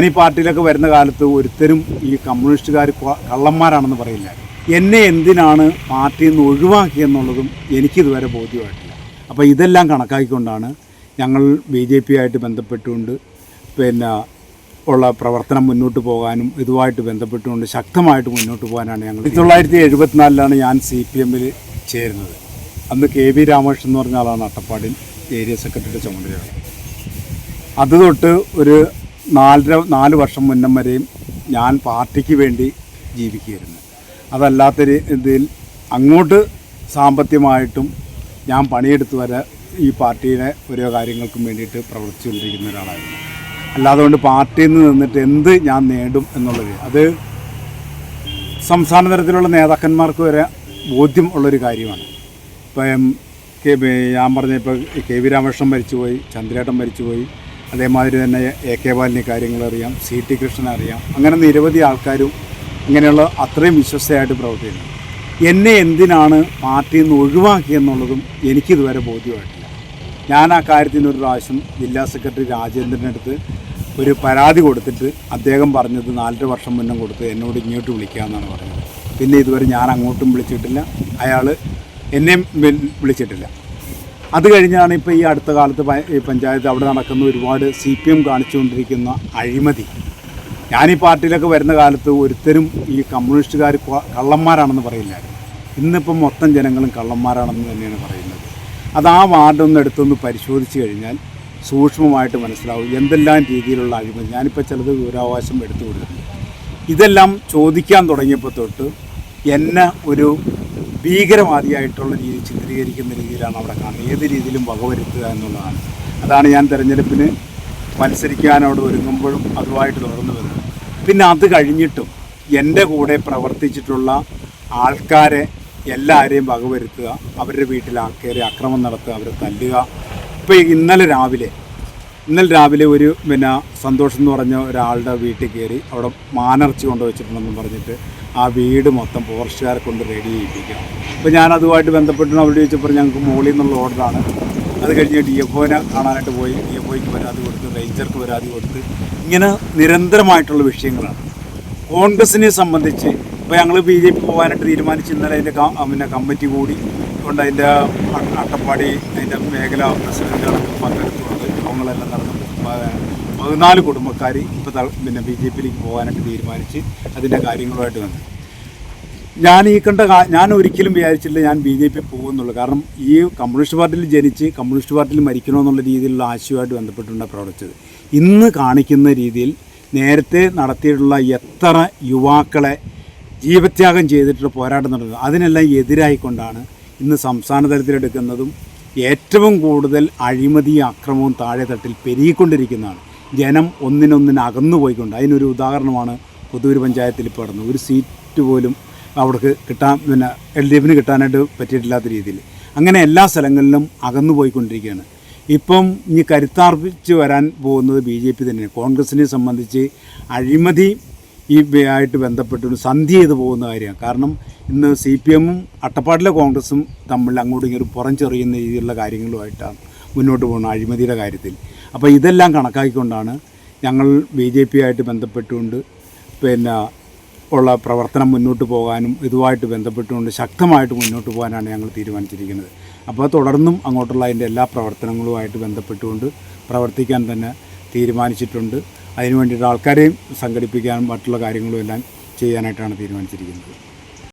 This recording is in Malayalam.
ഈ പാർട്ടിയിലൊക്കെ വരുന്ന കാലത്ത് ഒരുത്തരും ഈ കമ്മ്യൂണിസ്റ്റുകാർ കള്ളന്മാരാണെന്ന് പറയില്ല. എന്നെ എന്തിനാണ് പാർട്ടിയിൽ നിന്ന് ഒഴിവാക്കിയെന്നുള്ളതും എനിക്കിതുവരെ ബോധ്യമായിട്ടില്ല. അപ്പോൾ ഇതെല്ലാം കണക്കാക്കിക്കൊണ്ടാണ് ഞങ്ങൾ BJP ആയിട്ട് ബന്ധപ്പെട്ടുകൊണ്ട് ഉള്ള പ്രവർത്തനം മുന്നോട്ട് പോകാനും ഇതുമായിട്ട് ബന്ധപ്പെട്ടുകൊണ്ട് ശക്തമായിട്ട് മുന്നോട്ട് പോകാനാണ് ഞങ്ങൾ 1974 ഞാൻ CPMൽ ചേരുന്നത്. അന്ന് KV രാമകൃഷ്ണൻ എന്ന് പറഞ്ഞ ആളാണ് അട്ടപ്പാടിൽ ഏരിയ സെക്രട്ടറിയുടെ ചുമതലയാണ്. അത് തൊട്ട് ഒരു 4 വർഷം മുന്നം വരെയും ഞാൻ പാർട്ടിക്ക് വേണ്ടി ജീവിക്കുകയായിരുന്നു. അതല്ലാത്ത ഇതിൽ അങ്ങോട്ട് സാമ്പത്തികമായിട്ടും ഞാൻ പണിയെടുത്ത് വരെ ഈ പാർട്ടിയുടെ ഓരോ കാര്യങ്ങൾക്കും വേണ്ടിയിട്ട് പ്രവർത്തിച്ചുകൊണ്ടിരിക്കുന്ന ഒരാളായിരുന്നു. അല്ലാതെ കൊണ്ട് പാർട്ടിയിൽ നിന്ന് നിന്നിട്ട് എന്ത് ഞാൻ നേടും എന്നുള്ളത് അത് സംസ്ഥാന തലത്തിലുള്ള നേതാക്കന്മാർക്ക് വരെ ബോധ്യം ഉള്ളൊരു കാര്യമാണ്. ഇപ്പം ഞാൻ പറഞ്ഞ ഇപ്പോൾ KV രാമകൃഷ്ണൻ മരിച്ചുപോയി, ചന്ദ്രേട്ടൻ മരിച്ചുപോയി, അതേമാതിരി തന്നെ AK ബാലിന് കാര്യങ്ങളറിയാം, CT കൃഷ്ണൻ അറിയാം. അങ്ങനെ നിരവധി ആൾക്കാരും ഇങ്ങനെയുള്ള അത്രയും വിശ്വസ്തയായിട്ട് പ്രവർത്തിക്കുന്നു. എന്നെ എന്തിനാണ് പാർട്ടിയിൽ നിന്ന് ഒഴിവാക്കിയെന്നുള്ളതും എനിക്കിതുവരെ ബോധ്യമായിട്ടില്ല. ഞാൻ ആ കാര്യത്തിന് ഒരു പ്രാവശ്യം ജില്ലാ സെക്രട്ടറി രാജേന്ദ്രൻ്റെ അടുത്ത് ഒരു പരാതി കൊടുത്തിട്ട് അദ്ദേഹം പറഞ്ഞത് 4 വർഷം മുന്നേ കൊടുത്ത് എന്നോട് ഇങ്ങോട്ട് വിളിക്കാമെന്നാണ് പറഞ്ഞത്. പിന്നെ ഇതുവരെ ഞാൻ അങ്ങോട്ടും വിളിച്ചിട്ടില്ല, അയാൾ എന്നെയും വിളിച്ചിട്ടില്ല. അത് കഴിഞ്ഞാണ് ഇപ്പോൾ ഈ അടുത്ത കാലത്ത് പഞ്ചായത്ത് അവിടെ നടക്കുന്ന ഒരുപാട് CPM കാണിച്ചുകൊണ്ടിരിക്കുന്ന അഴിമതി. ഞാൻ ഈ പാർട്ടിയിലൊക്കെ വരുന്ന കാലത്ത് ഒരുത്തരും ഈ കമ്മ്യൂണിസ്റ്റുകാർ കള്ളന്മാരാണെന്ന് പറയില്ല. ഇന്നിപ്പം മൊത്തം ജനങ്ങളും കള്ളന്മാരാണെന്ന് തന്നെയാണ് പറയുന്നത്. അത് ആ വാർഡൊന്ന് എടുത്തൊന്ന് പരിശോധിച്ച് കഴിഞ്ഞാൽ സൂക്ഷ്മമായിട്ട് മനസ്സിലാവും എന്തെല്ലാം രീതിയിലുള്ള അഴിമതി. ഞാനിപ്പോൾ ചിലത് വിവരാവകാശം എടുത്തു കൊടുത്തിട്ടുണ്ട്. ഇതെല്ലാം ചോദിക്കാൻ തുടങ്ങിയപ്പോൾ തൊട്ട് എന്നെ ഒരു ഭീകരവാദിയായിട്ടുള്ള രീതി ചിത്രീകരിക്കുന്ന രീതിയിലാണ് അവിടെ കാണുന്നത്. ഏത് രീതിയിലും വകവരുത്തുക എന്നുള്ളതാണ്. അതാണ് ഞാൻ തെരഞ്ഞെടുപ്പിന് മത്സരിക്കാൻ അവിടെ ഒരുങ്ങുമ്പോഴും അതുമായിട്ട് തുടർന്ന് വരുന്നത്. പിന്നെ അത് കഴിഞ്ഞിട്ടും എൻ്റെ കൂടെ പ്രവർത്തിച്ചിട്ടുള്ള ആൾക്കാരെ എല്ലാവരെയും വകവരുത്തുക, അവരുടെ വീട്ടിൽ കയറി അക്രമം നടത്തുക, അവരെ തല്ലുക. ഇപ്പോൾ ഇന്നലെ രാവിലെ ഒരു സന്തോഷം എന്ന് പറഞ്ഞ ഒരാളുടെ വീട്ടിൽ കയറി അവിടെ മാനർച്ചി കൊണ്ടുവച്ചിട്ടുണ്ടെന്ന് പറഞ്ഞിട്ട് ആ വീട് മൊത്തം ഫോറസ്റ്റുകാരെ കൊണ്ട് റെഡി ചെയ്യിപ്പിക്കുക. അപ്പോൾ ഞാൻ അതുമായിട്ട് ബന്ധപ്പെട്ട് അവിടെ ചോദിച്ചപ്പോൾ ഞങ്ങൾക്ക് മുകളിൽ നിന്നുള്ള ഓർഡറാണ്. അത് കഴിഞ്ഞ് DFOനെ കാണാനായിട്ട് പോയി, DFOയ്ക്ക് പരാതി കൊടുത്ത്, റേഞ്ചർക്ക് പരാതി കൊടുത്ത്, ഇങ്ങനെ നിരന്തരമായിട്ടുള്ള വിഷയങ്ങളാണ്. കോൺഗ്രസിനെ സംബന്ധിച്ച് ഇപ്പോൾ ഞങ്ങൾ BJP പോകാനായിട്ട് തീരുമാനിച്ച് ഇന്നലെ അതിൻ്റെ കമ്മിറ്റി കൂടി കൊണ്ട് അതിൻ്റെ അട്ടപ്പാടി അതിൻ്റെ മേഖലാ പ്രസിഡന്റുകളൊക്കെ പങ്കെടുത്തുകൊണ്ട് യോഗങ്ങളെല്ലാം നടന്നു. 14 കുടുംബക്കാർ ഇപ്പോൾ BJPയിലേക്ക് പോകാനായിട്ട് തീരുമാനിച്ച് അതിൻ്റെ കാര്യങ്ങളുമായിട്ട് വന്നു. ഞാൻ ഒരിക്കലും വിചാരിച്ചില്ല ഞാൻ BJP പോകുന്നുള്ളൂ. കാരണം ഈ കമ്മ്യൂണിസ്റ്റ് പാർട്ടിയിൽ ജനിച്ച് കമ്മ്യൂണിസ്റ്റ് പാർട്ടിയിൽ മരിക്കണമെന്നുള്ള രീതിയിലുള്ള ആശയമായിട്ട് ബന്ധപ്പെട്ടുകൊണ്ട് പ്രവർത്തിച്ചത്. ഇന്ന് കാണിക്കുന്ന രീതിയിൽ നേരത്തെ നടത്തിയിട്ടുള്ള എത്ര യുവാക്കളെ ജീവത്യാഗം ചെയ്തിട്ടുള്ള പോരാട്ടം നടത്തുന്നത് അതിനെല്ലാം എതിരായിക്കൊണ്ടാണ് ഇന്ന് സംസ്ഥാന തലത്തിലെടുക്കുന്നതും ഏറ്റവും കൂടുതൽ അഴിമതി അക്രമവും താഴെ തട്ടിൽ പെരുകിക്കൊണ്ടിരിക്കുന്നതാണ്. ജനം ഒന്നിനൊന്നിന് അകന്നു പോയിക്കൊണ്ട് അതിനൊരു ഉദാഹരണമാണ് പുതൂർ പഞ്ചായത്തിൽ ഇപ്പോൾ നടന്നത്. ഒരു സീറ്റ് പോലും അവിടേക്ക് കിട്ടാൻ LDFന് കിട്ടാനായിട്ട് പറ്റിയിട്ടില്ലാത്ത രീതിയിൽ അങ്ങനെ എല്ലാ സ്ഥലങ്ങളിലും അകന്നു പോയിക്കൊണ്ടിരിക്കുകയാണ്. ഇപ്പം ഇനി കരുത്താർപ്പിച്ച് വരാൻ പോകുന്നത് BJP തന്നെയാണ്. കോൺഗ്രസിനെ സംബന്ധിച്ച് അഴിമതി ആയിട്ട് ബന്ധപ്പെട്ട് സന്ധി ചെയ്ത് പോകുന്ന കാര്യമാണ്. കാരണം ഇന്ന് CPMഉം അട്ടപ്പാടിലെ കോൺഗ്രസും തമ്മിൽ അങ്ങോട്ടും ഇങ്ങോട്ടും പുറംചെറിയുന്ന രീതിയിലുള്ള കാര്യങ്ങളുമായിട്ടാണ് മുന്നോട്ട് പോകുന്നത് അഴിമതിയുടെ കാര്യത്തിൽ. അപ്പോൾ ഇതെല്ലാം കണക്കാക്കിക്കൊണ്ടാണ് ഞങ്ങൾ BJP ആയിട്ട് ബന്ധപ്പെട്ടുകൊണ്ട് ഉള്ള പ്രവർത്തനം മുന്നോട്ട് പോകാനും ഇതുമായിട്ട് ബന്ധപ്പെട്ടുകൊണ്ട് ശക്തമായിട്ട് മുന്നോട്ട് പോകാനാണ് ഞങ്ങൾ തീരുമാനിച്ചിരിക്കുന്നത്. അപ്പോൾ തുടർന്നും അങ്ങോട്ടുള്ള അതിൻ്റെ എല്ലാ പ്രവർത്തനങ്ങളുമായിട്ട് ബന്ധപ്പെട്ടുകൊണ്ട് പ്രവർത്തിക്കാൻ തന്നെ തീരുമാനിച്ചിട്ടുണ്ട്. അതിനു വേണ്ടിയിട്ട് ആൾക്കാരെയും സംഘടിപ്പിക്കാനും മറ്റുള്ള കാര്യങ്ങളും എല്ലാം ചെയ്യാനായിട്ടാണ് തീരുമാനിച്ചിരിക്കുന്നത്.